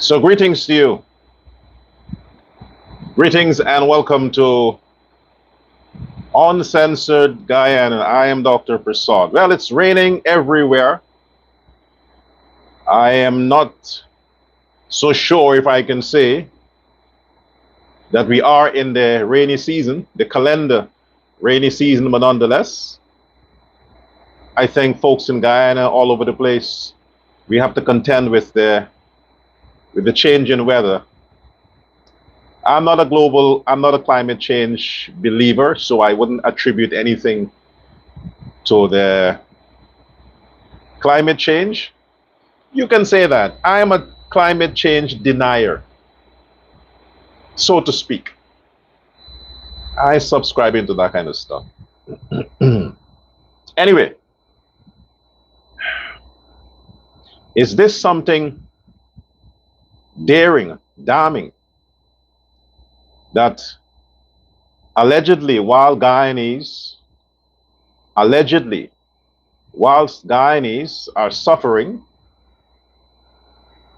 So greetings to you. Greetings and welcome to Uncensored Guyana. I am Dr. Prasad. Well, it's raining everywhere. I am not so sure if I can say that we are in the rainy season, the calendar rainy season, but nonetheless, I think folks in Guyana all over the place, we have to contend with the change in weather. I'm not a climate change believer, so I wouldn't attribute anything to the climate change. You can say that. I am a climate change denier, so to speak. I subscribe into that kind of stuff. Anyway, is this something daring, damning, that allegedly whilst Guyanese are suffering,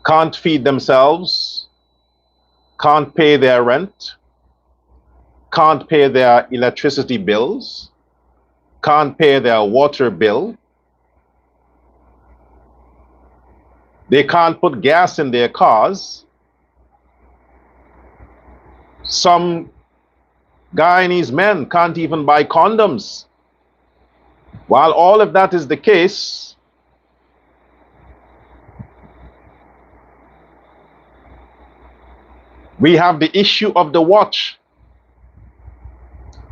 can't feed themselves, can't pay their rent, can't pay their electricity bills, can't pay their water bill, they can't put gas in their cars. Some Guyanese men can't even buy condoms. While all of that is the case, we have the issue of the watch.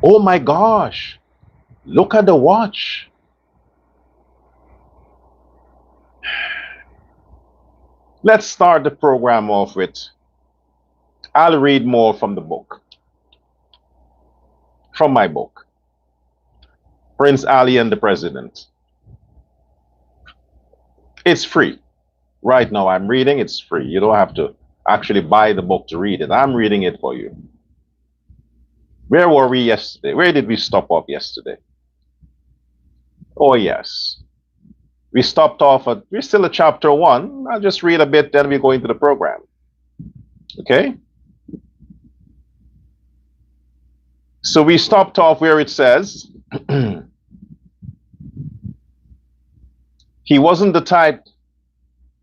Oh my gosh, look at the watch. Let's start the program off with, I'll read more from the book, from my book, Prince Ali and the President. It's free. Right now I'm reading, it's free. You don't have to actually buy the book to read it. I'm reading it for you. Where were we yesterday? Where did we stop off yesterday? Oh yes. We stopped off at, we're still at chapter 1. I'll just read a bit, then we go into the program. Okay? So we stopped off where it says, he wasn't the type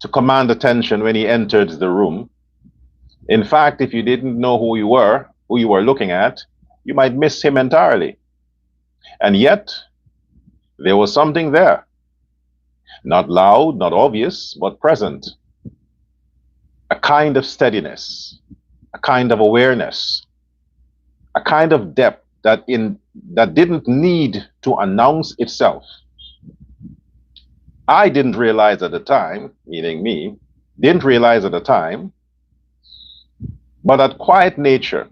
to command attention when he entered the room. In fact, if you didn't know who you were looking at, you might miss him entirely. And yet, there was something there. Not loud, not obvious, but present. A kind of steadiness, a kind of awareness, a kind of depth that didn't need to announce itself. I didn't realize at the time, meaning me, didn't realize at the time, but that quiet nature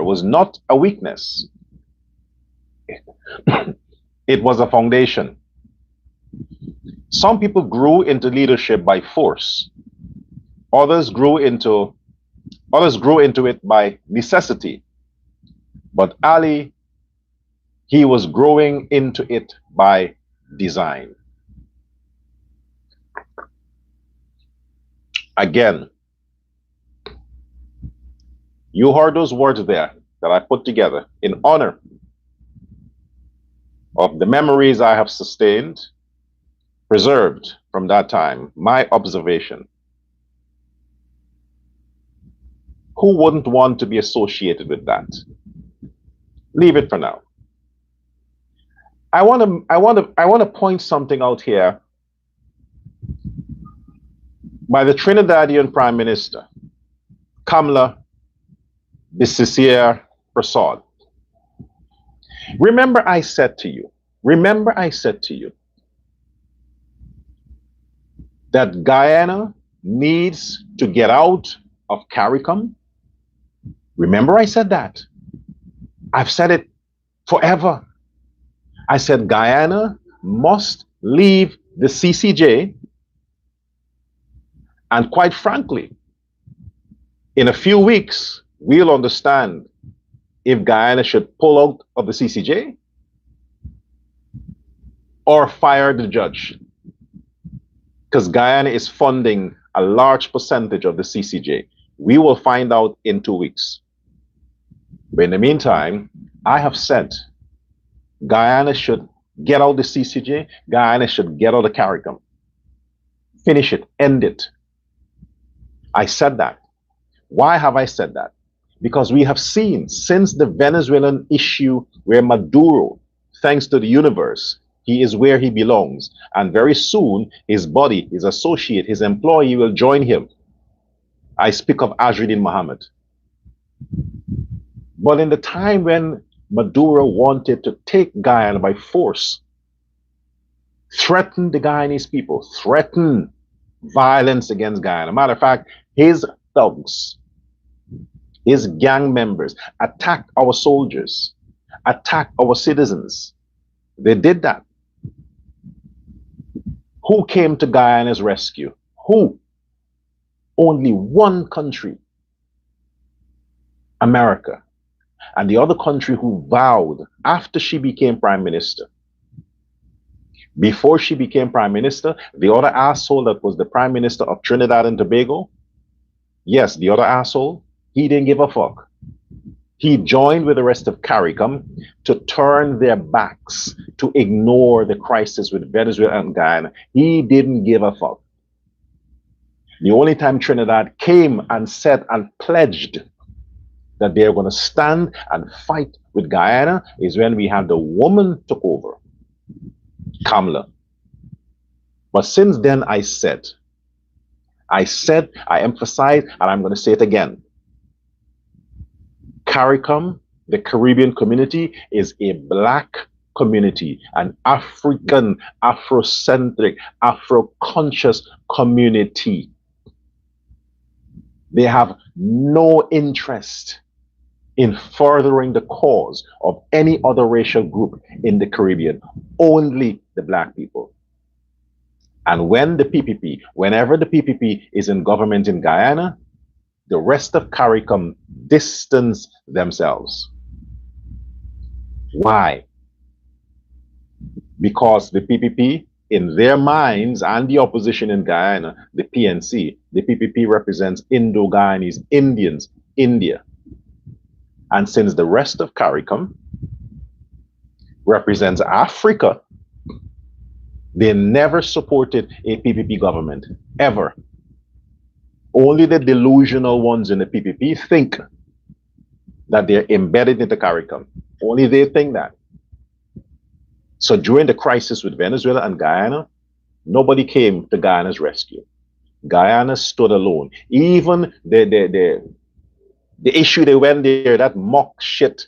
was not a weakness. It was a foundation. Some people grew into leadership by force. Others grew into it by necessity. But Ali, he was growing into it by design. Again, you heard those words there that I put together in honor of the memories I have sustained, preserved from that time, my observation. Who wouldn't want to be associated with that? Leave it for now. I want to point something out here by the Trinidadian Prime Minister, Kamla Bissisier Prasad. Remember I said to you that Guyana needs to get out of CARICOM? Remember I said that? I've said it forever. I said Guyana must leave the CCJ, and quite frankly, in a few weeks, we'll understand if Guyana should pull out of the CCJ or fire the judge, because Guyana is funding a large percentage of the CCJ. We will find out in 2 weeks. But in the meantime, I have said Guyana should get out the CCJ. Guyana should get out the CARICOM. Finish it. End it. I said that. Why have I said that? Because we have seen since the Venezuelan issue where Maduro, thanks to the universe, he is where he belongs. And very soon, his body, his associate, his employee will join him. I speak of Azriddin Mohammed. But in the time when Maduro wanted to take Guyana by force, threaten the Guyanese people, threaten violence against Guyana. Matter of fact, his thugs, his gang members attacked our soldiers, attacked our citizens. They did that. Who came to Guyana's rescue? Who? Only one country, America. And the other country who vowed after she became prime minister. Before she became prime minister, the other asshole that was the prime minister of Trinidad and Tobago, yes, the other asshole, he didn't give a fuck. He joined with the rest of CARICOM to turn their backs, to ignore the crisis with Venezuela and Guyana. He didn't give a fuck. The only time Trinidad came and said and pledged that they're going to stand and fight with Guyana is when we had the woman took over, Kamala. But since then, I said, I emphasized, and I'm going to say it again. CARICOM, the Caribbean community, is a black community, an African, Afrocentric, Afro-conscious community. They have no interest in furthering the cause of any other racial group in the Caribbean, only the black people. And when the PPP, whenever the PPP is in government in Guyana, the rest of CARICOM distance themselves. Why? Because the PPP, in their minds, and the opposition in Guyana, the PNC, the PPP represents Indo-Guyanese Indians, India. And since the rest of CARICOM represents Africa, they never supported a PPP government, ever. Only the delusional ones in the PPP think that they're embedded into CARICOM. Only they think that. So during the crisis with Venezuela and Guyana, nobody came to Guyana's rescue. Guyana stood alone. Even the issue they went there, that mock shit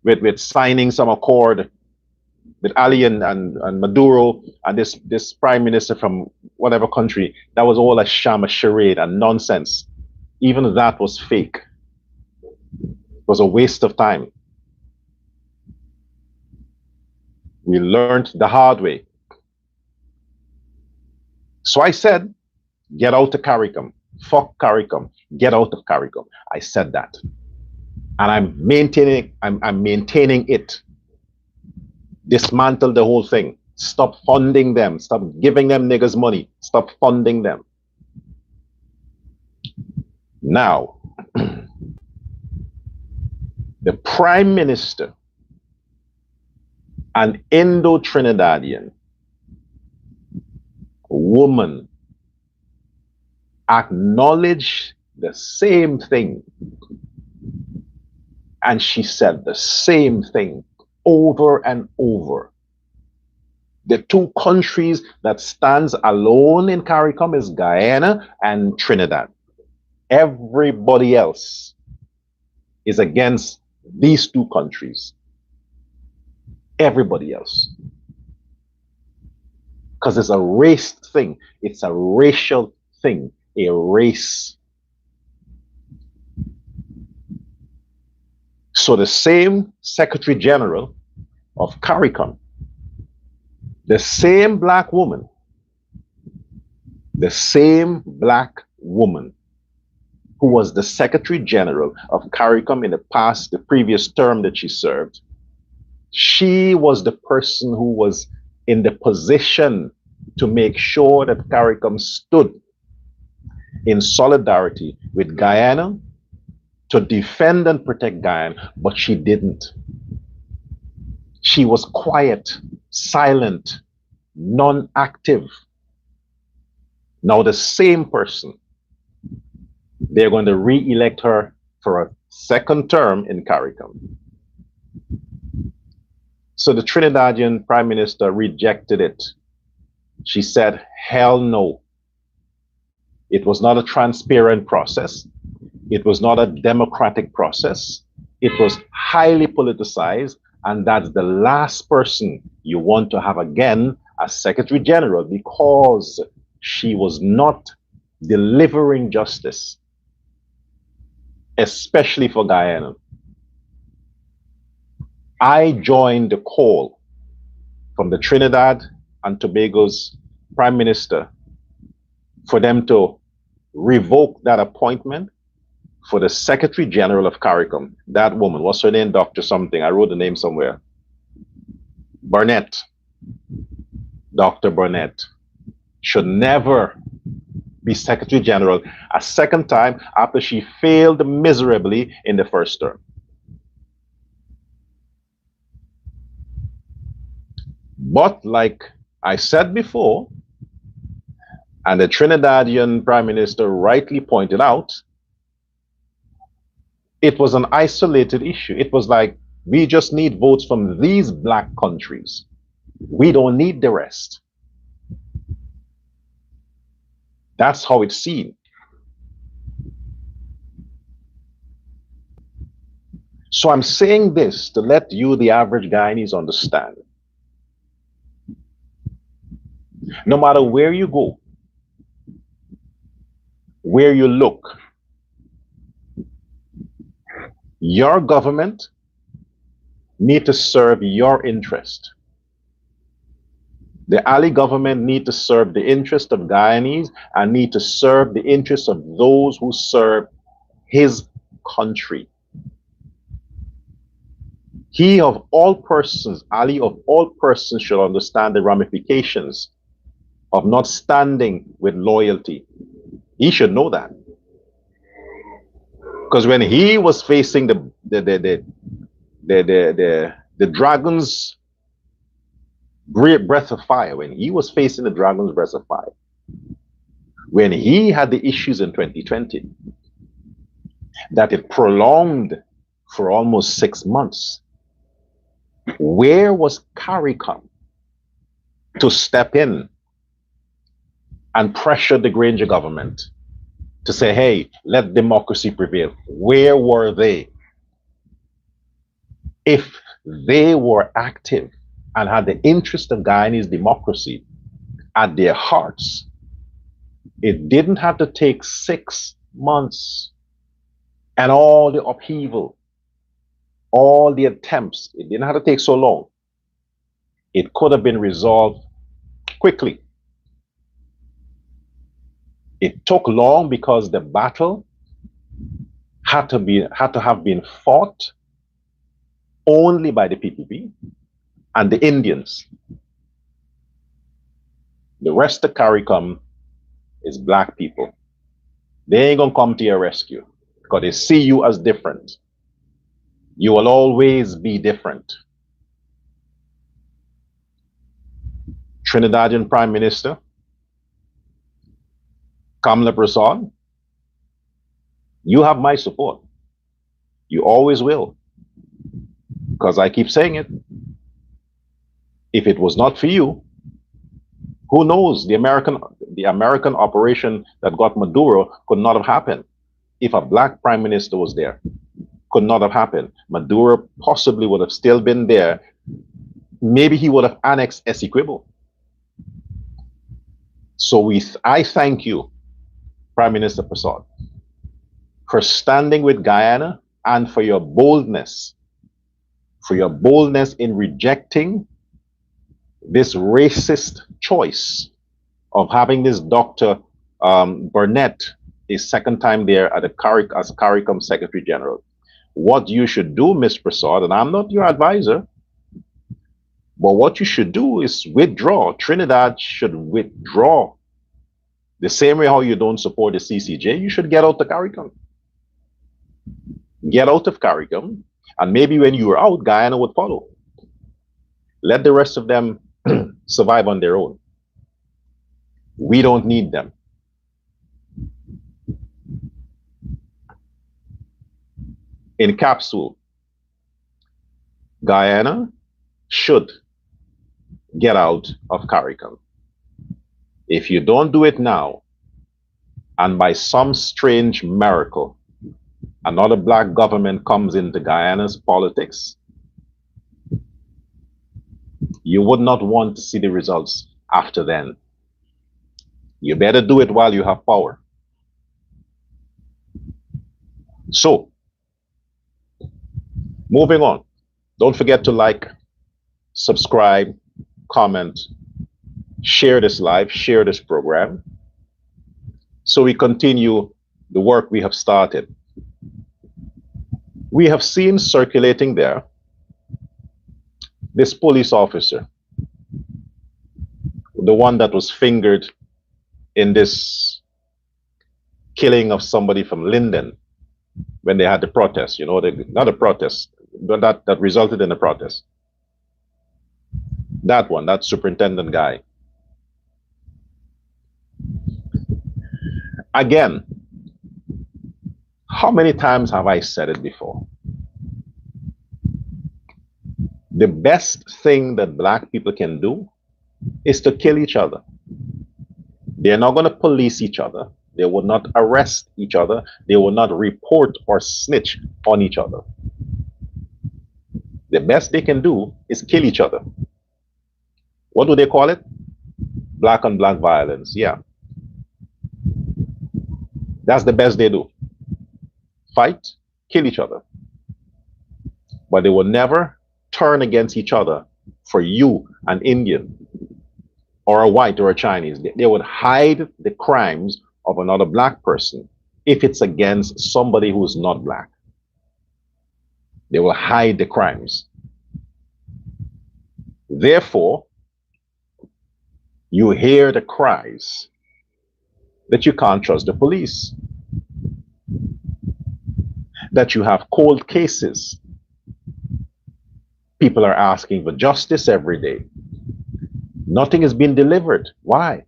with signing some accord with Ali and Maduro and this prime minister from whatever country, that was all a sham, a charade, and nonsense. Even that was fake. It was a waste of time. We learned the hard way. So I said, get out of CARICOM. Fuck CARICOM. Get out of CARICOM. I said that. And I'm maintaining it. Dismantle the whole thing. Stop funding them. Stop giving them niggas money. Stop funding them. Now, the Prime Minister, an Indo-Trinidadian woman, acknowledged the same thing. And she said the same thing over and over. The two countries that stands alone in CARICOM is Guyana and Trinidad. Everybody else is against these two countries. Everybody else. Because it's a race thing. It's a racial thing. A race. So the same Secretary General of CARICOM, the same black woman who was the Secretary General of CARICOM in the previous term that she served, she was the person who was in the position to make sure that CARICOM stood in solidarity with Guyana to defend and protect Guyana, but she didn't. She was quiet, silent, non-active. Now the same person, they're going to re-elect her for a second term in CARICOM. So the Trinidadian Prime Minister rejected it. She said, hell no. It was not a transparent process. It was not a democratic process. It was highly politicized, and that's the last person you want to have again as Secretary General, because she was not delivering justice, especially for Guyana. I joined the call from the Trinidad and Tobago's Prime Minister for them to revoke that appointment for the Secretary General of CARICOM. That woman, what's her name? Dr. something. I wrote the name somewhere. Burnett. Dr. Burnett should never be Secretary General a second time after she failed miserably in the first term. But like I said before, and the Trinidadian Prime Minister rightly pointed out, it was an isolated issue. It was like, we just need votes from these black countries. We don't need the rest. That's how it's seen. So I'm saying this to let you, the average Guyanese, understand. No matter where you go, where you look, your government need to serve your interest. The Ali government need to serve the interest of Guyanese and need to serve the interest of those who serve his country. He of all persons, Ali of all persons, should understand the ramifications of not standing with loyalty. He should know that. Because when he was facing the dragon's breath of fire, when he was facing the dragon's breath of fire, when he had the issues in 2020, that it prolonged for almost 6 months, where was CARICOM to step in and pressure the Granger government to say, hey, let democracy prevail? Where were they? If they were active and had the interest of Guyanese democracy at their hearts, it didn't have to take 6 months and all the upheaval, all the attempts. It didn't have to take so long. It could have been resolved quickly. It took long because the battle had to have been fought only by the PPP and the Indians. The rest of CARICOM is black people. They ain't gonna come to your rescue because they see you as different. You will always be different. Trinidadian Prime Minister Kamala Prasad, you have my support. You always will. Because I keep saying it. If it was not for you, who knows? The American operation that got Maduro could not have happened if a black prime minister was there. Could not have happened. Maduro possibly would have still been there. Maybe he would have annexed Essequibo. So I thank you, Prime Minister Prasad, for standing with Guyana and for your boldness in rejecting this racist choice of having this Dr. Burnett his second time there at as CARICOM Secretary General. What you should do, Ms. Prasad, and I'm not your advisor, but what you should do is withdraw. Trinidad should withdraw The same way how you don't support the CCJ, you should get out of CARICOM. Get out of CARICOM, and maybe when you are out, Guyana would follow. Let the rest of them survive on their own. We don't need them. In capsule, Guyana should get out of CARICOM. If you don't do it now, and by some strange miracle, another black government comes into Guyana's politics, you would not want to see the results after then. You better do it while you have power. So, moving on. Don't forget to like, subscribe, comment, share this live, share this program, so we continue the work we have started. We have seen circulating there this police officer, the one that was fingered in this killing of somebody from Linden when they had the protest, you know, not a protest, but that resulted in a protest. That one, that superintendent guy. Again, how many times have I said it before? The best thing that black people can do is to kill each other. They're not going to police each other. They will not arrest each other. They will not report or snitch on each other. The best they can do is kill each other. What do they call it? Black on black violence. Yeah. That's the best they do. Fight, kill each other. But they will never turn against each other for you, an Indian, or a white or a Chinese. They would hide the crimes of another black person if it's against somebody who's not black. They will hide the crimes. Therefore, you hear the cries that you can't trust the police, that you have cold cases. People are asking for justice every day. Nothing has been delivered. Why?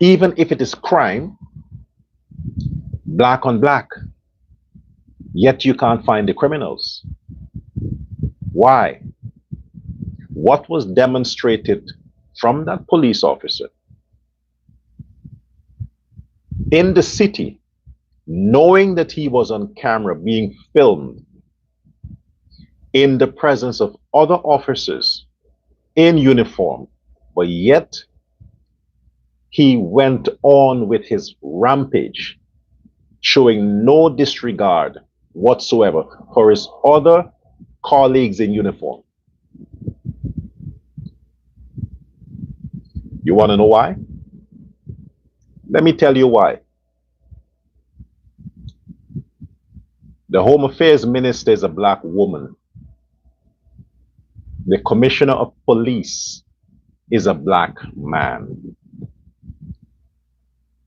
Even if it is crime, black on black, yet you can't find the criminals. Why? What was demonstrated from that police officer in the city, knowing that he was on camera being filmed in the presence of other officers in uniform, but yet he went on with his rampage, showing no disregard whatsoever for his other colleagues in uniform. You want to know why? Let me tell you why. The Home Affairs Minister is a black woman. The Commissioner of Police is a black man.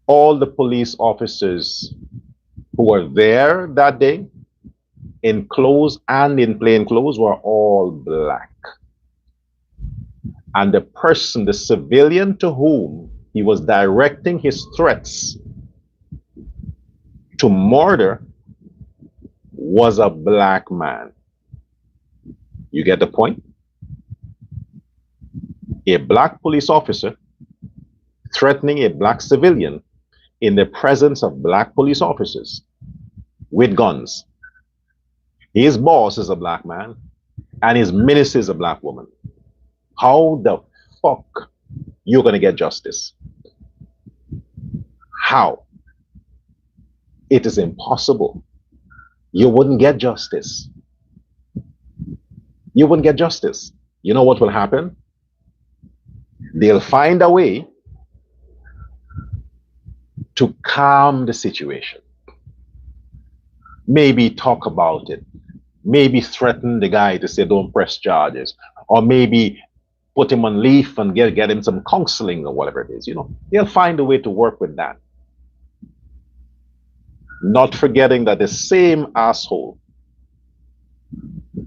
All the police officers who were there that day, in clothes and in plain clothes, were all black. And the person, the civilian to whom he was directing his threats to murder, was a black man. You get the point? A black police officer threatening a black civilian in the presence of black police officers with guns. His boss is a black man and his minister is a black woman. How the fuck you gonna get justice? How? It is impossible. You wouldn't get justice. You wouldn't get justice. You know what will happen? They'll find a way to calm the situation. Maybe talk about it. Maybe threaten the guy to say don't press charges. Or maybe put him on leave and get him some counseling or whatever it is. They'll find a way to work with that. Not forgetting that the same asshole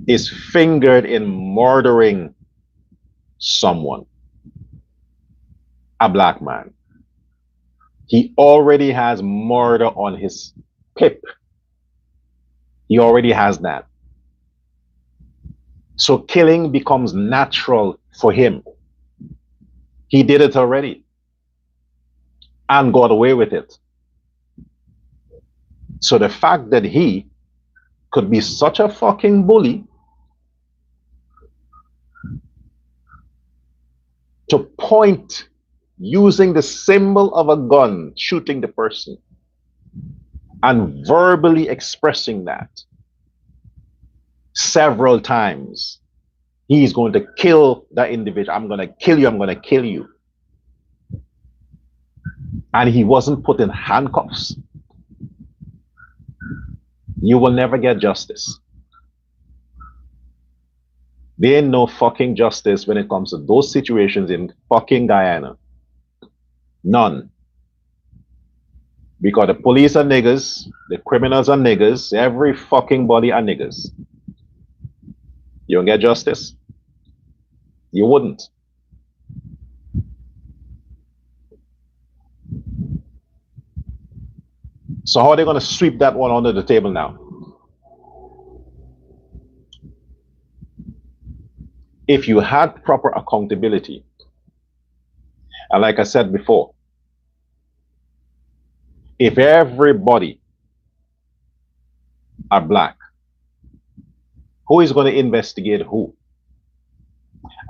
is fingered in murdering someone, a black man. He already has murder on his pip. He already has that. So killing becomes natural for him. He did it already and got away with it. So the fact that he could be such a fucking bully to point using the symbol of a gun, shooting the person, and verbally expressing that several times, he's going to kill that individual. I'm going to kill you. I'm going to kill you. And he wasn't put in handcuffs. You will never get justice. There ain't no fucking justice when it comes to those situations in fucking Guyana. None. Because the police are niggas, the criminals are niggas, every fucking body are niggas. You don't get justice? You wouldn't. So how are they going to sweep that one under the table now? If you had proper accountability, and like I said before, if everybody are black, who is going to investigate who?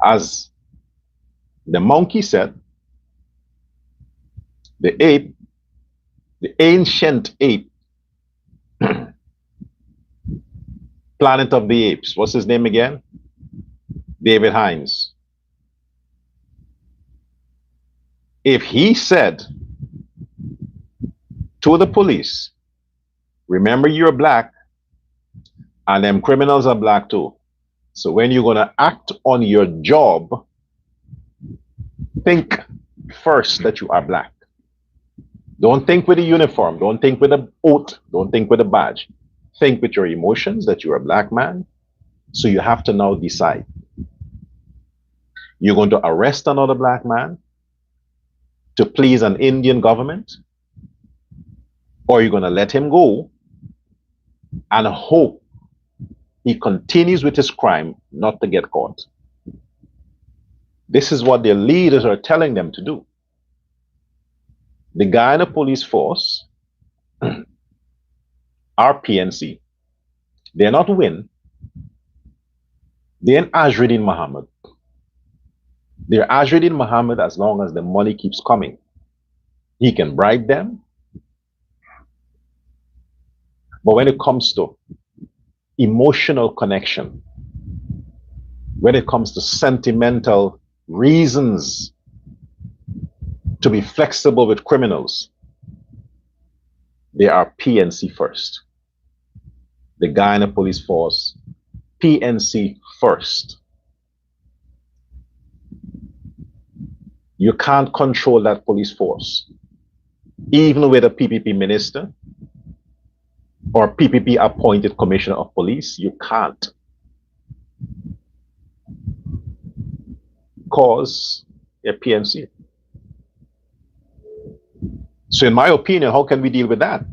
As the monkey said, the ape, the ancient ape, Planet of the Apes, what's his name again? David Hines. If he said to the police, remember you're black and them criminals are black too. So when you're going to act on your job, think first that you are black. Don't think with a uniform. Don't think with an oath. Don't think with a badge. Think with your emotions that you're a black man. So you have to now decide. You're going to arrest another black man to please an Indian government, or you're going to let him go and hope he continues with his crime not to get caught. This is what their leaders are telling them to do. The Guyana police force are PNC. They're not WIN. They're Azruddin Muhammad. They're Azruddin Muhammad as long as the money keeps coming. He can bribe them. But when it comes to emotional connection, when it comes to sentimental reasons to be flexible with criminals, they are PNC first. The Guyana police force, PNC first. You can't control that police force, even with a PPP minister or PPP appointed commissioner of police. You can't, because they're PNC. So in my opinion, how can we deal with that?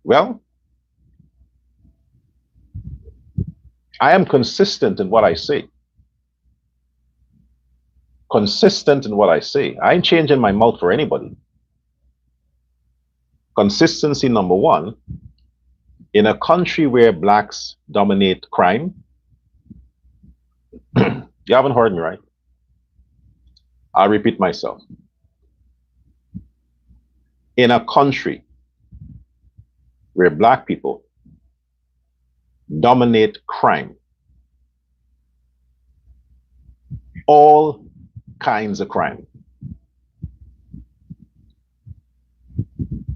Well, I am consistent in what I say. Consistent in what I say. I ain't changing my mouth for anybody. Consistency number one, in a country where blacks dominate crime, you haven't heard me, right? I'll repeat myself. In a country where black people dominate crime, all kinds of crime,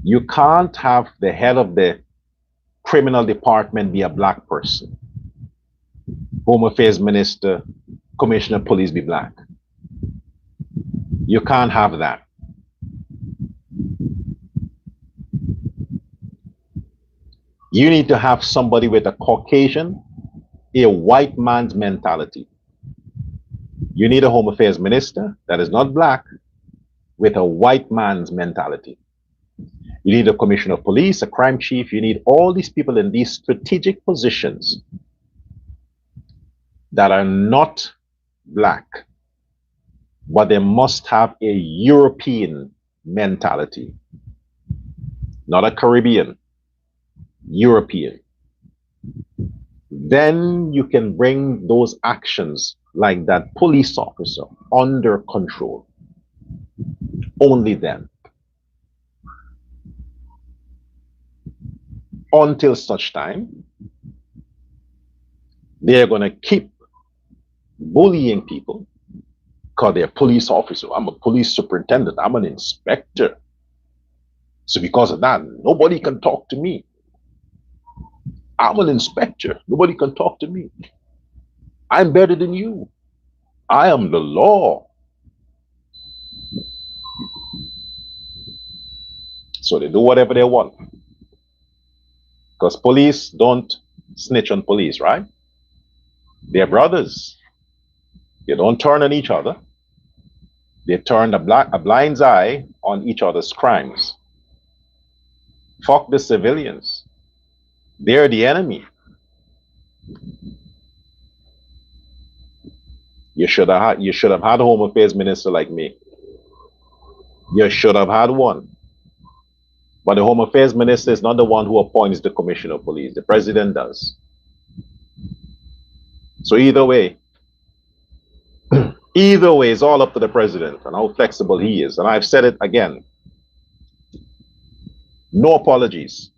you can't have the head of the criminal department be a black person, Home Affairs Minister, Commissioner of Police be black. You can't have that. You need to have somebody with a Caucasian, a white man's mentality. You need a Home Affairs minister that is not black with a white man's mentality. You need a commissioner of police, a crime chief. You need all these people in these strategic positions that are not black, but they must have a European mentality, not a Caribbean, European. Then you can bring those actions like that police officer under control. Only then. Until such time, they're going to keep bullying people because they're a police officer. I'm a police superintendent. I'm an inspector. So because of that, nobody can talk to me. I'm an inspector. Nobody can talk to me. I'm better than you. I am the law. So they do whatever they want. Because police don't snitch on police, right? They're brothers. They don't turn on each other. They turn a blind eye on each other's crimes. Fuck the civilians. They're the enemy. You should have had a Home Affairs minister like me. You should have had one. But the Home Affairs minister is not the one who appoints the commissioner of police. The president does. So either way, it's all up to the president and how flexible he is. And I've said it again. No apologies.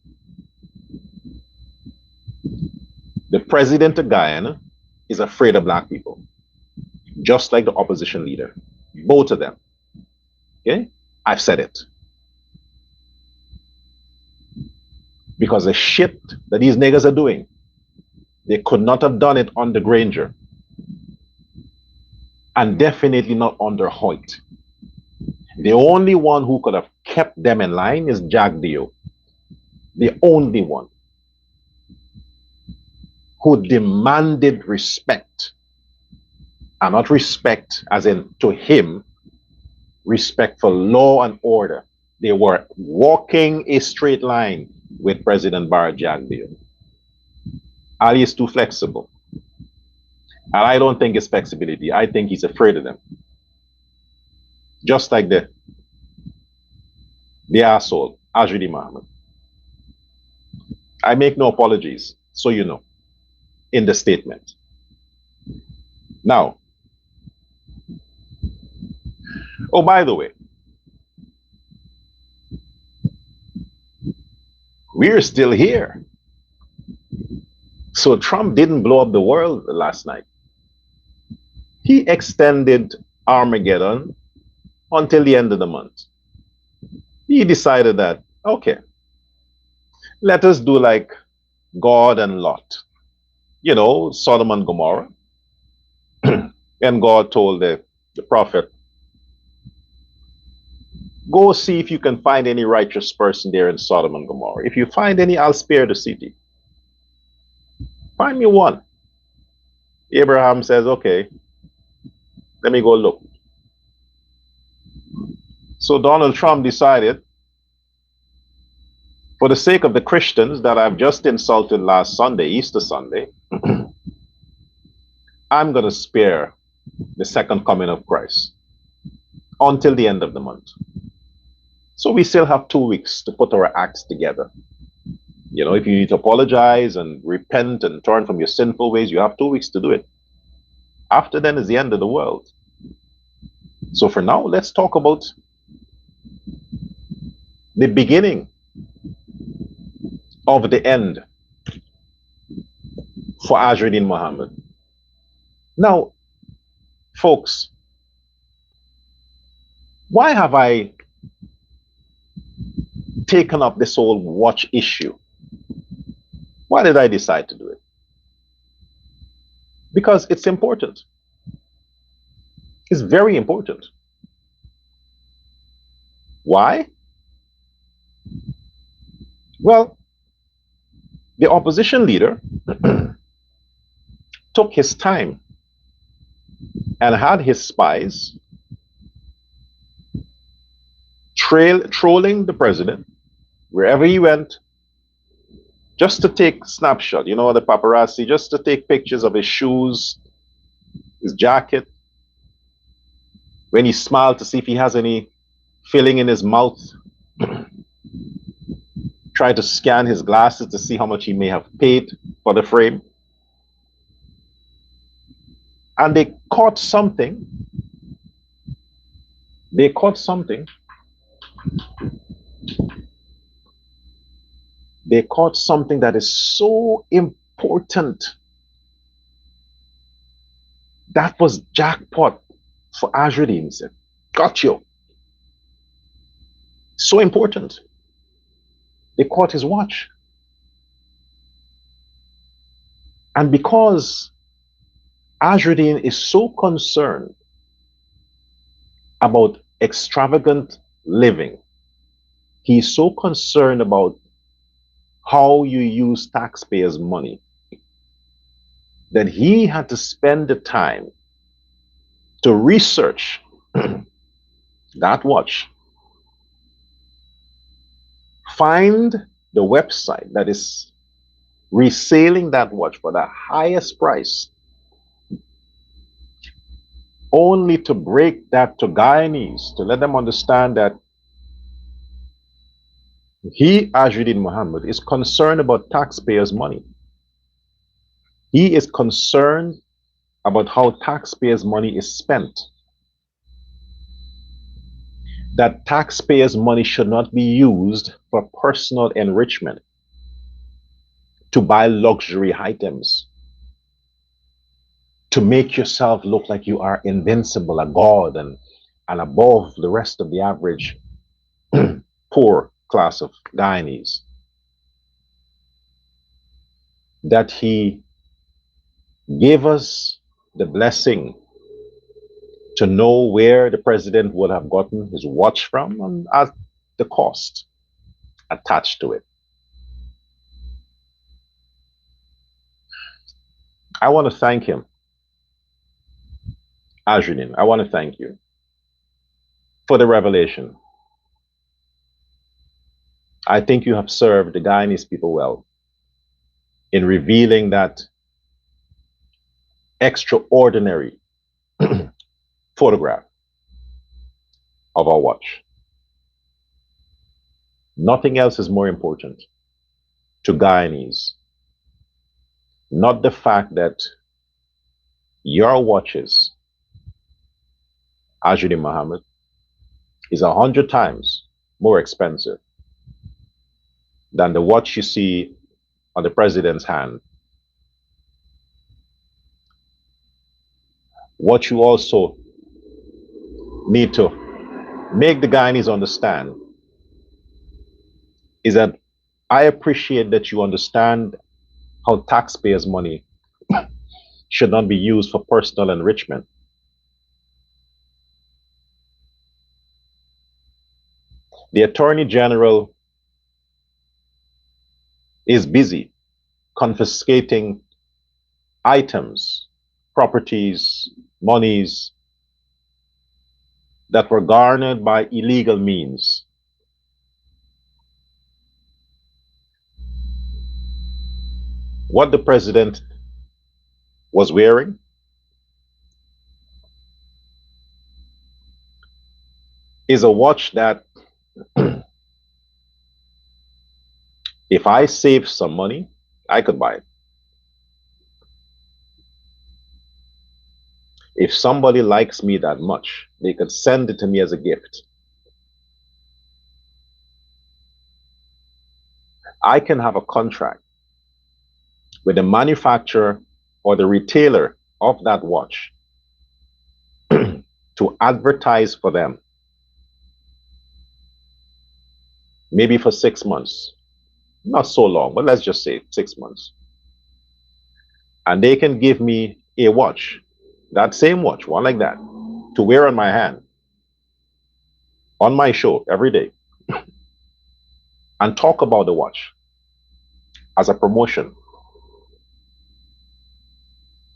The president of Guyana is afraid of black people, just like the opposition leader. Both of them. Okay? I've said it. Because the shit that these niggas are doing, they could not have done it under Granger. And definitely not under Hoyt. The only one who could have kept them in line is Jack Dio. The only one who demanded respect. And not respect as in to him, respect for law and order. They were walking a straight line with President Barra Jack Dio. Ali is too flexible. And I don't think it's flexibility. I think he's afraid of them. Just like the asshole, Ajudi Muhammad. I make no apologies, so you know, in the statement. Now, oh, by the way, we're still here. So Trump didn't blow up the world last night. He extended Armageddon until the end of the month. He decided that, okay, let us do like God and Lot. You know, Sodom and Gomorrah. And God told the prophet, go see if you can find any righteous person there in Sodom and Gomorrah. If you find any, I'll spare the city. Find me one. Abraham says, okay, let me go look. So Donald Trump decided, for the sake of the Christians that I've just insulted last Sunday, Easter Sunday, I'm going to spare the second coming of Christ until the end of the month. So we still have 2 weeks to put our acts together. You know, if you need to apologize and repent and turn from your sinful ways, you have 2 weeks to do it. After then is the end of the world. So for now, let's talk about the beginning of the end for Ajruddin Muhammad. Now, folks, why have I taken up this whole watch issue? Why did I decide to do it? Because it's important. It's very important. Why? Well, the opposition leader took his time and had his spies trolling the president wherever he went, just to take snapshot, the paparazzi, just to take pictures of his shoes, his jacket, when he smiled to see if he has any filling in his mouth, try to scan his glasses to see how much he may have paid for the frame. And they caught something. They caught something. They caught something that is so important. That was jackpot for Azruddin. He said, got you. So important. They caught his watch. And because Azruddin is so concerned about extravagant living, he's so concerned about how you use taxpayers' money, that he had to spend the time to research that watch, find the website that is reselling that watch for the highest price, only to break that to Guyanese, to let them understand that he, Azruddin Muhammad, is concerned about taxpayers' money. He is concerned about how taxpayers' money is spent. That taxpayers' money should not be used for personal enrichment, to buy luxury items, to make yourself look like you are invincible, a god, and above the rest of the average poor class of Guyanese. That he gave us the blessing to know where the president would have gotten his watch from and at the cost attached to it. I want to thank him. Azruddin, I want to thank you for the revelation. I think you have served the Guyanese people well in revealing that extraordinary photograph of our watch. Nothing else is more important to Guyanese. Not the fact that your watches, Azruddin Muhammad, is 100 times more expensive than the watch you see on the president's hand. What you also need to make the Guyanese understand is that I appreciate that you understand how taxpayers' money should not be used for personal enrichment. The Attorney General is busy confiscating items, properties, monies that were garnered by illegal means. What the president was wearing is a watch that if I save some money, I could buy it. If somebody likes me that much, they could send it to me as a gift. I can have a contract with the manufacturer or the retailer of that watch to advertise for them, maybe for 6 months, not so long, but let's just say 6 months. And they can give me a watch, that same watch, one like that, to wear on my hand on my show every day and talk about the watch as a promotion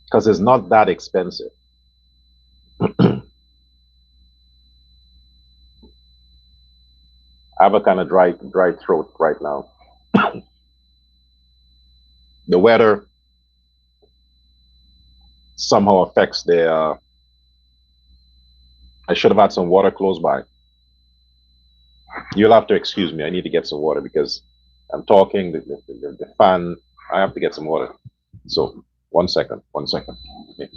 because it's not that expensive. I have a kind of dry throat right now. The weather somehow affects the. I should have had some water close by. You'll have to excuse me. I need to get some water because I'm talking. The fan. I have to get some water. So 1 second. 1 second. Okay.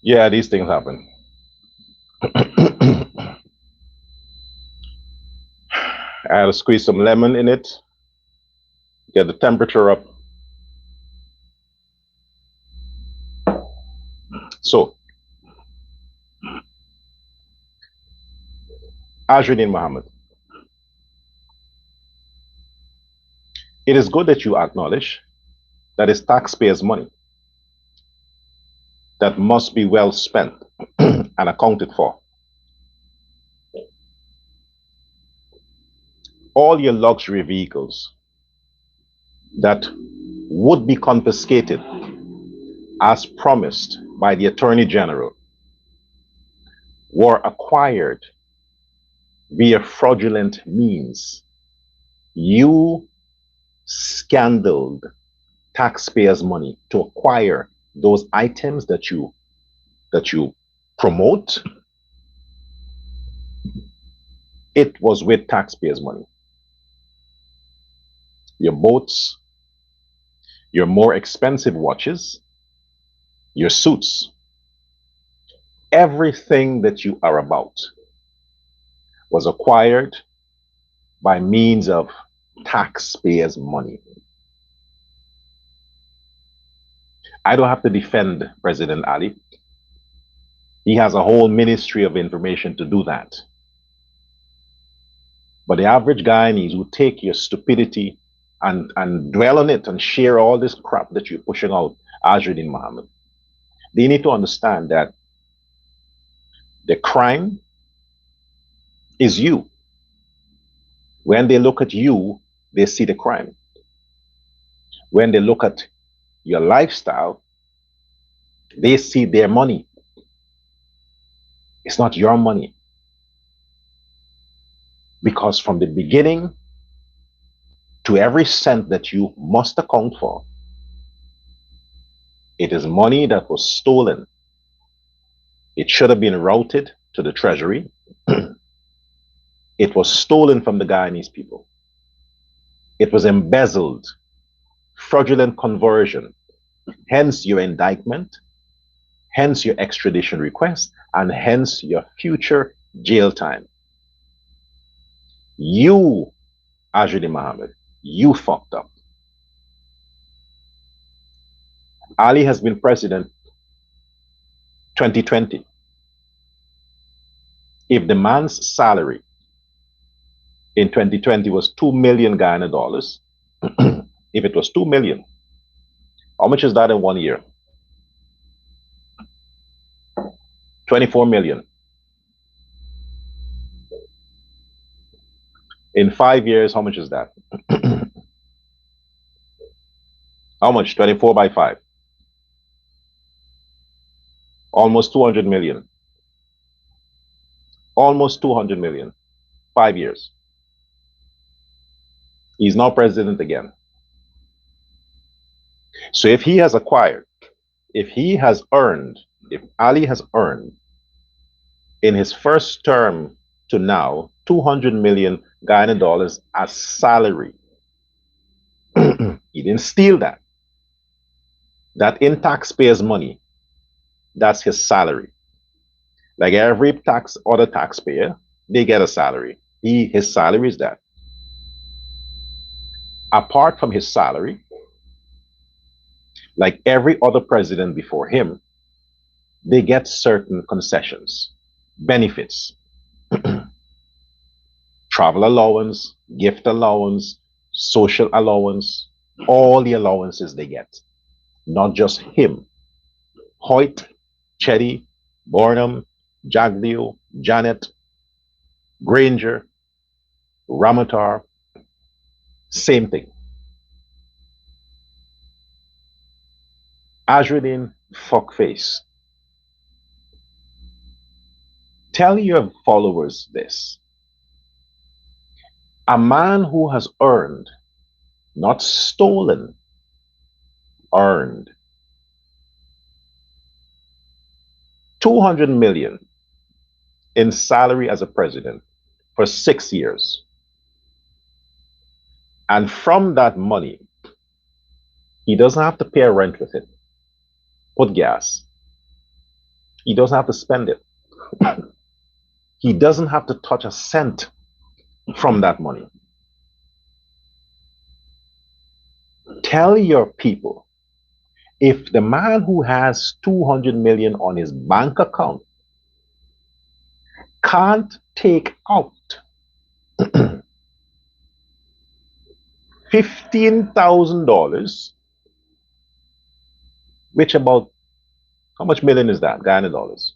Yeah, these things happen. I had to squeeze some lemon in it, get the temperature up. So, Ajruddin Muhammad, it is good that you acknowledge that it's taxpayers' money that must be well spent and accounted for. All your luxury vehicles that would be confiscated as promised by the Attorney General were acquired via fraudulent means. You scandaled taxpayers' money to acquire those items that you promote. It was with taxpayers' money. Your boats, your more expensive watches, your suits, everything that you are about was acquired by means of taxpayers' money. I don't have to defend President Ali. He has a whole ministry of information to do that. But the average Guyanese who take your stupidity and dwell on it and share all this crap that you're pushing out, Ajruddin Muhammad, they need to understand that the crime is you. When they look at you, they see the crime. When they look at your lifestyle, they see their money. It's not your money. Because from the beginning to every cent that you must account for, it is money that was stolen. It should have been routed to the treasury. It was stolen from the Guyanese people. It was embezzled, fraudulent conversion, hence your indictment, hence your extradition request, and hence your future jail time. You, Ajudi Mohammed, you fucked up. Ali has been president 2020. If the man's salary in 2020 was 2 million Guyana dollars, if it was 2 million, how much is that in 1 year? 24 million. In 5 years, how much is that? How much? 24 by 5. Almost 200 million. Almost 200 million. 5 years. He's now president again. So if he has acquired, if he has earned, if Ali has earned in his first term to now 200 million Guyana dollars as salary, he didn't steal that. That in taxpayers' money, that's his salary. Like every other taxpayer, they get a salary. His salary is that. Apart from his salary, like every other president before him, they get certain concessions, benefits, travel allowance, gift allowance, social allowance, all the allowances they get. Not just him. Hoyt, Chetty, Bornham, Jagdeo, Janet, Granger, Ramatar, same thing. Azruddin fuckface. Tell your followers this. A man who has earned, not stolen, earned 200 million in salary as a president for 6 years. And from that money, he doesn't have to pay rent with it, put gas. He doesn't have to spend it. He doesn't have to touch a cent from that money. Tell your people, if the man who has 200 million on his bank account can't take out $15,000, which about, how much million is that, Guyana dollars?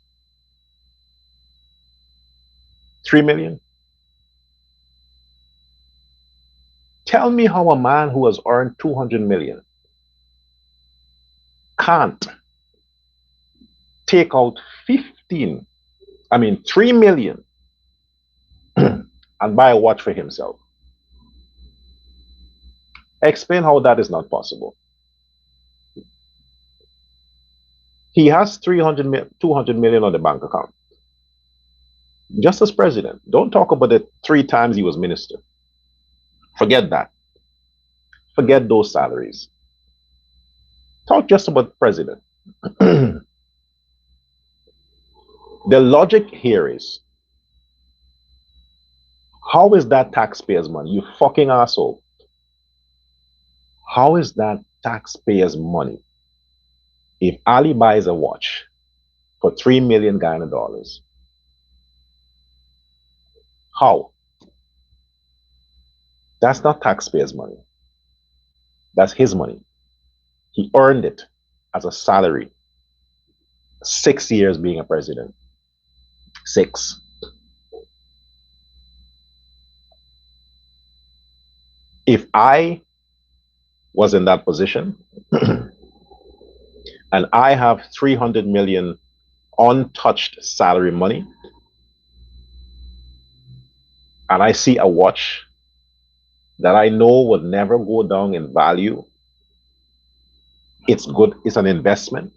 3 million? Tell me how a man who has earned 200 million can't take out 3 million and buy a watch for himself. Explain how that is not possible. He has 200 million on the bank account. Just as president. Don't talk about the 3 times he was minister. Forget that. Forget those salaries. Talk just about president. The logic here is, how is that taxpayers' money? You fucking asshole. How is that taxpayers' money if Ali buys a watch for 3 million Guyana dollars? How? That's not taxpayers' money. That's his money. He earned it as a salary. 6 years being a president. 6. If I was in that position, and I have 300 million untouched salary money, and I see a watch that I know will never go down in value, it's good, it's an investment.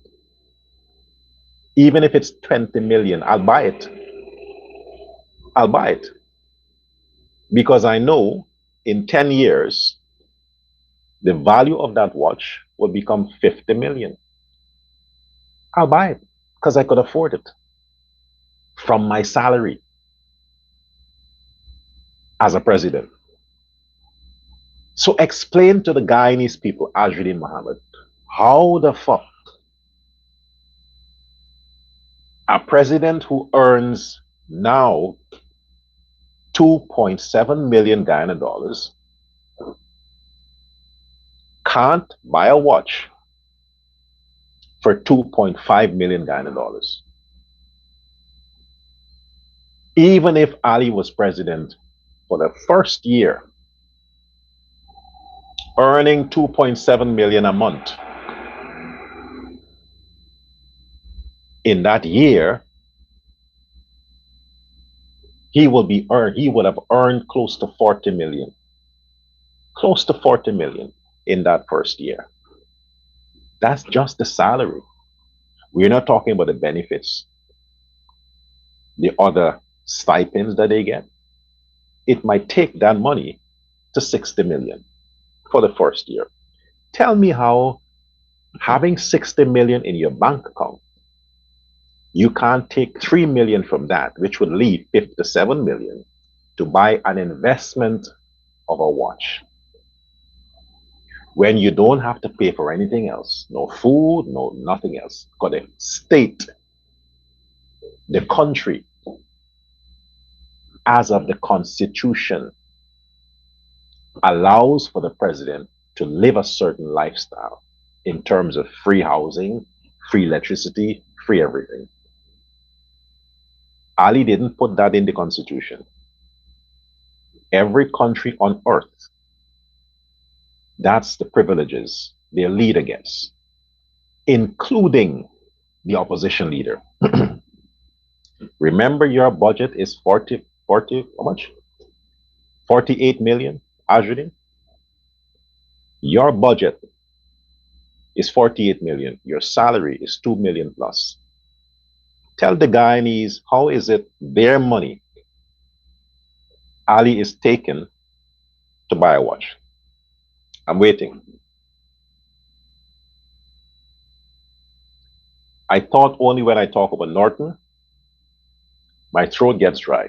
Even if it's 20 million, I'll buy it. I'll buy it because I know in 10 years, the value of that watch will become 50 million. I'll buy it because I could afford it from my salary as a president. So explain to the Guyanese people, Ajudin Mohammed, how the fuck a president who earns now 2.7 million Guyana dollars can't buy a watch for 2.5 million Guyana dollars. Even if Ali was president for the first year, earning 2.7 million a month, in that year, he would have earned close to 40 million. Close to 40 million in that first year. That's just the salary. We're not talking about the benefits, the other stipends that they get. It might take that money to 60 million for the first year. Tell me how having 60 million in your bank account, you can't take 3 million from that, which would leave 57 million to buy an investment of a watch. When you don't have to pay for anything else, no food, no nothing else. Because the state, the country, as of the Constitution, allows for the president to live a certain lifestyle in terms of free housing, free electricity, free everything. Ali didn't put that in the Constitution. Every country on earth, that's the privileges their leader gets, including the opposition leader. Remember, your budget is 40, how much? 48 million, Ajudin? Your budget is 48 million. Your salary is 2 million plus. Tell the Guyanese, how is it their money Ali is taken to buy a watch? I'm waiting. I thought only when I talk about Norton, my throat gets dry.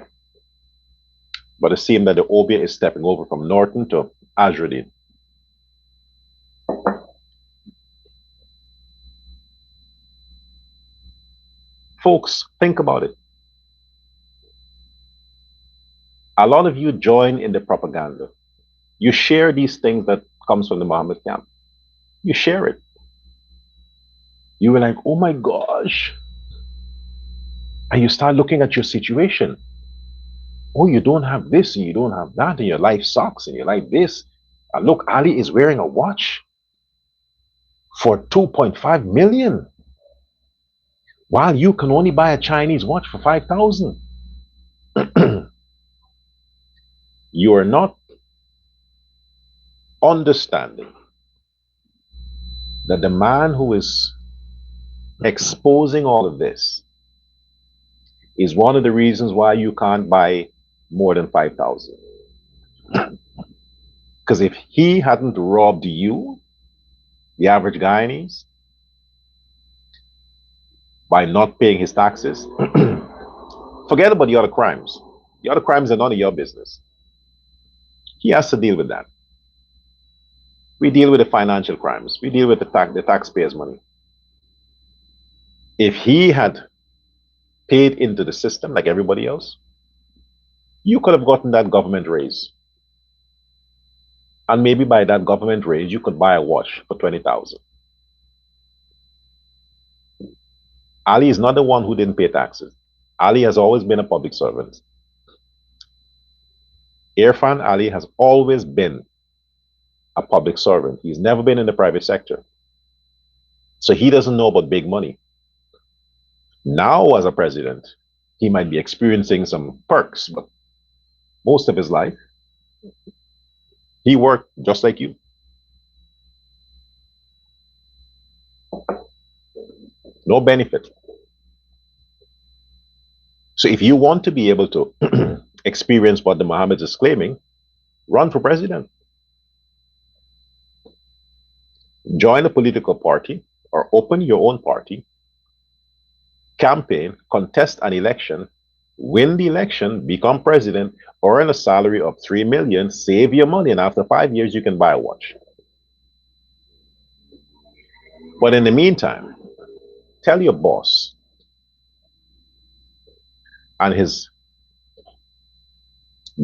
But it seems that the Obia is stepping over from Norton to Ajudin. Folks, think about it. A lot of you join in the propaganda. You share these things that comes from the Mohammed camp. You share it. You were like, oh my gosh. And you start looking at your situation. Oh, you don't have this and you don't have that, and your life sucks, and you're like this. And look, Ali is wearing a watch for 2.5 million, while you can only buy a Chinese watch for 5,000. You are not understanding that the man who is exposing all of this is one of the reasons why you can't buy more than 5,000. Because if he hadn't robbed you, the average Guyanese, by not paying his taxes, forget about the other crimes. The other crimes are none of your business. He has to deal with that. We deal with the financial crimes. We deal with the taxpayers' money. If he had paid into the system like everybody else, you could have gotten that government raise. And maybe by that government raise, you could buy a watch for 20,000. Ali is not the one who didn't pay taxes. Ali has always been a public servant. Irfan Ali has always been a public servant. He's never been in the private sector. So he doesn't know about big money. Now, as a president, he might be experiencing some perks, but most of his life, he worked just like you. No benefit. So if you want to be able to experience what the Muhammad is claiming, run for president. Join a political party or open your own party, campaign, contest an election, win the election, become president, earn a salary of 3 million, save your money, and after 5 years you can buy a watch. But in the meantime, tell your boss and his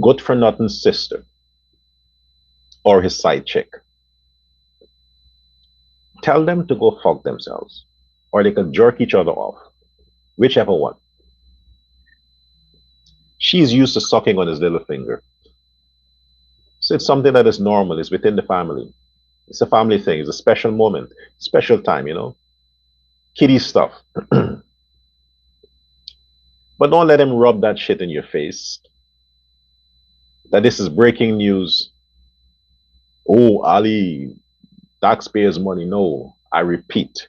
good for nothing sister or his side chick, tell them to go fuck themselves, or they can jerk each other off, whichever one. She's used to sucking on his little finger. So it's something that is normal, it's within the family. It's a family thing, it's a special moment, special time, you know. Kiddie stuff. But don't let him rub that shit in your face. That this is breaking news. Oh, Ali, taxpayers' money. No, I repeat,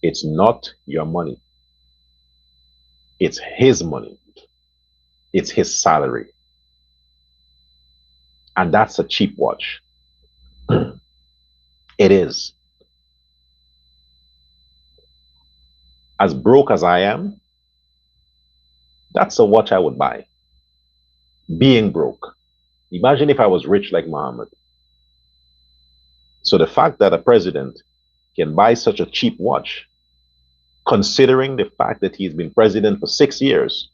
it's not your money. It's his money. It's his salary. And that's a cheap watch. It is. As broke as I am, that's a watch I would buy. Being broke. Imagine if I was rich like Muhammad. So the fact that a president can buy such a cheap watch, considering the fact that he's been president for 6 years,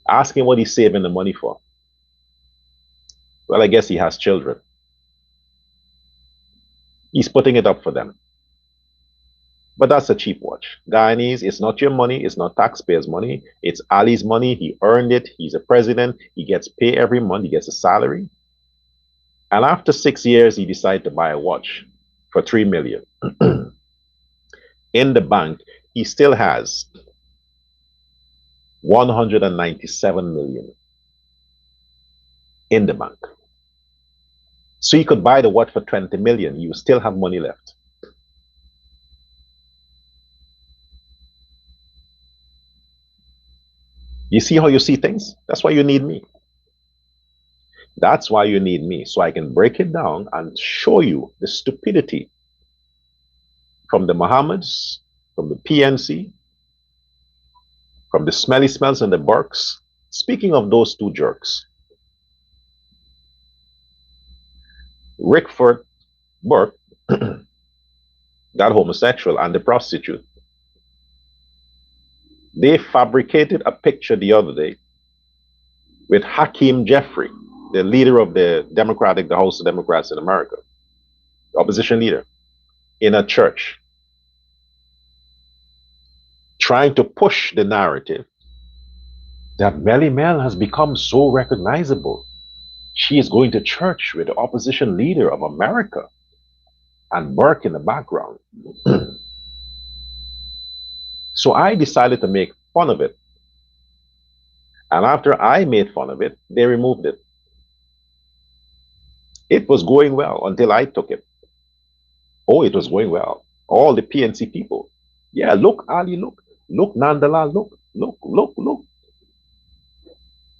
ask him what he's saving the money for. Well, I guess he has children. He's putting it up for them. But that's a cheap watch. Guyanese, it's not your money. It's not taxpayers' money. It's Ali's money. He earned it. He's a president. He gets paid every month. He gets a salary. And after 6 years, he decided to buy a watch for 3 million. In the bank, he still has 197 million in the bank. So you could buy the watch for 20 million. You still have money left. You see how you see things? That's why you need me. That's why you need me, so I can break it down and show you the stupidity from the Mohammeds, from the PNC, from the Smelly Smells and the Burks. Speaking of those two jerks, Rickford Burke, that homosexual, and the prostitute, they fabricated a picture the other day with Hakeem Jeffrey, the leader of the House of Democrats in America, the opposition leader, in a church, trying to push the narrative that Melly Mel has become so recognizable. She is going to church with the opposition leader of America, and Burke in the background. So I decided to make fun of it. And after I made fun of it, they removed it. It was going well until I took it. Oh, it was going well. All the PNC people. Yeah, look, Ali, look. Look, Nandala, look, look, look, look.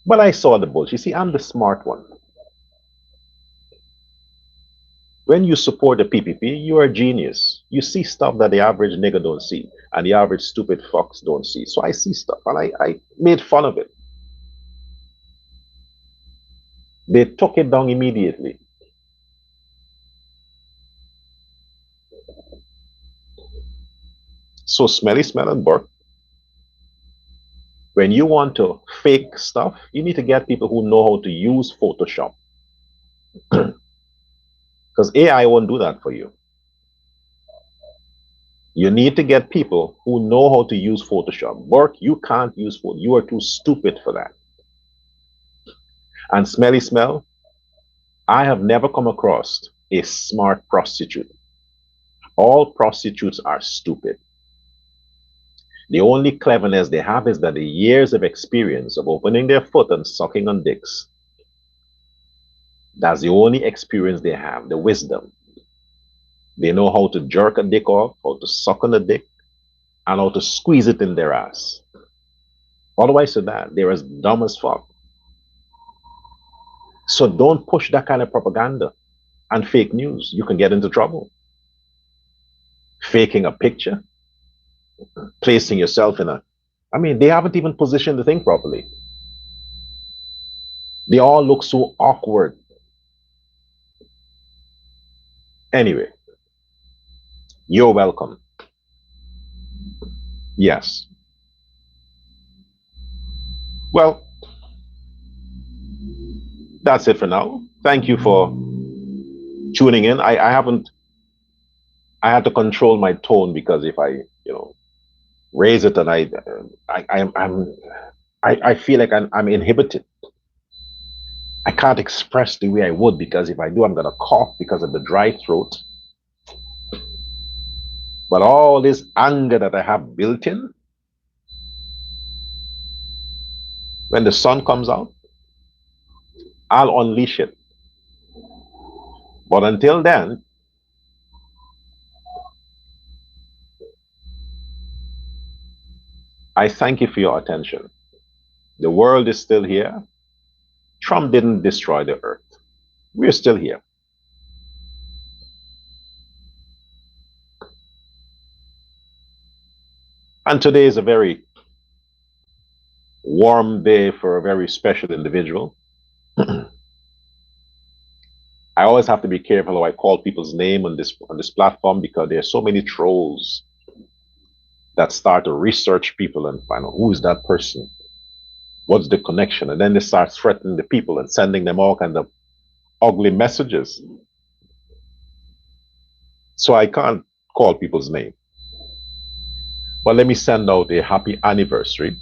But I saw the bullshit. You see, I'm the smart one. When you support the PPP, you are a genius. You see stuff that the average nigger don't see, and the average stupid fox don't see. So I see stuff, and I made fun of it. They took it down immediately. So Smelly Smell and Burke, when you want to fake stuff, you need to get people who know how to use Photoshop. Because AI won't do that for you. You need to get people who know how to use Photoshop. Burke, you can't use Photoshop. You are too stupid for that. And Smelly Smell, I have never come across a smart prostitute. All prostitutes are stupid. The only cleverness they have is that the years of experience of opening their foot and sucking on dicks. That's the only experience they have, the wisdom. They know how to jerk a dick off, how to suck on a dick, and how to squeeze it in their ass. Otherwise than that, they're as dumb as fuck. So don't push that kind of propaganda and fake news. You can get into trouble. Faking a picture, placing yourself in a, I mean, they haven't even positioned the thing properly. They all look so awkward. Anyway, you're welcome. Yes. Well, that's it for now. Thank you for tuning in. I haven't, I had to control my tone because if I, raise it and I feel like I'm inhibited. I can't express the way I would because if I do, I'm going to cough because of the dry throat. But all this anger that I have built in, when the sun comes out, I'll unleash it. But until then, I thank you for your attention. The world is still here. Trump didn't destroy the earth. We're still here. And today is a very warm day for a very special individual. I always have to be careful how I call people's name on this platform because there are so many trolls that start to research people and find out who is that person, what's the connection, and then they start threatening the people and sending them all kinds of ugly messages. So I can't call people's name. But let me send out a happy anniversary,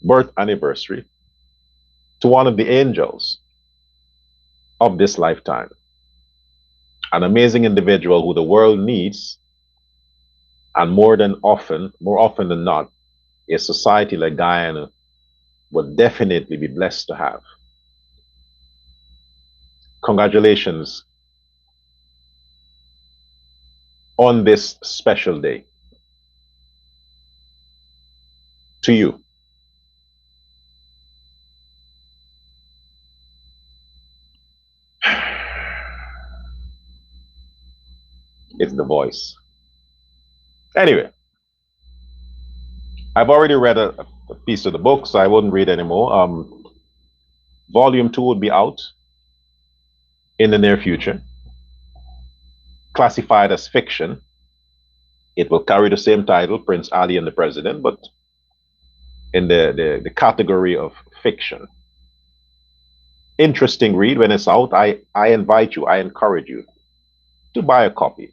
birth anniversary, to one of the angels of this lifetime. An amazing individual who the world needs, and more often than not, a society like Guyana would definitely be blessed to have. Congratulations on this special day to you. It's the voice. Anyway, I've already read a piece of the book, so I wouldn't read anymore. Volume 2 would be out in the near future, classified as fiction. It will carry the same title, Prince Ali and the President, but in the category of fiction. Interesting read. When it's out, I invite you, I encourage you to buy a copy.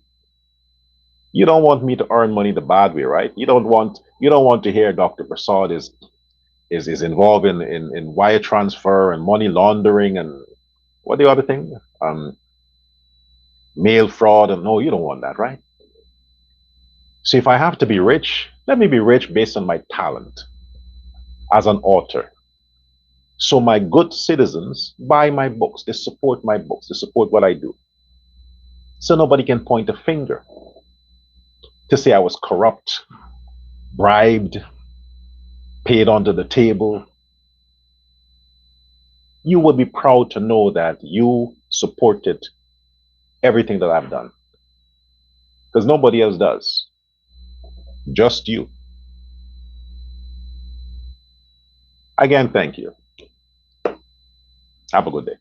You don't want me to earn money the bad way, right? You don't want to hear Dr. Prasad is involved in wire transfer and money laundering and what the other thing? Mail fraud, and no, you don't want that, right? So if I have to be rich, let me be rich based on my talent as an author. So my good citizens buy my books, they support my books, they support what I do. So nobody can point a finger to say I was corrupt, bribed, paid under the table. You would be proud to know that you supported everything that I've done. Because nobody else does. Just you. Again, thank you. Have a good day.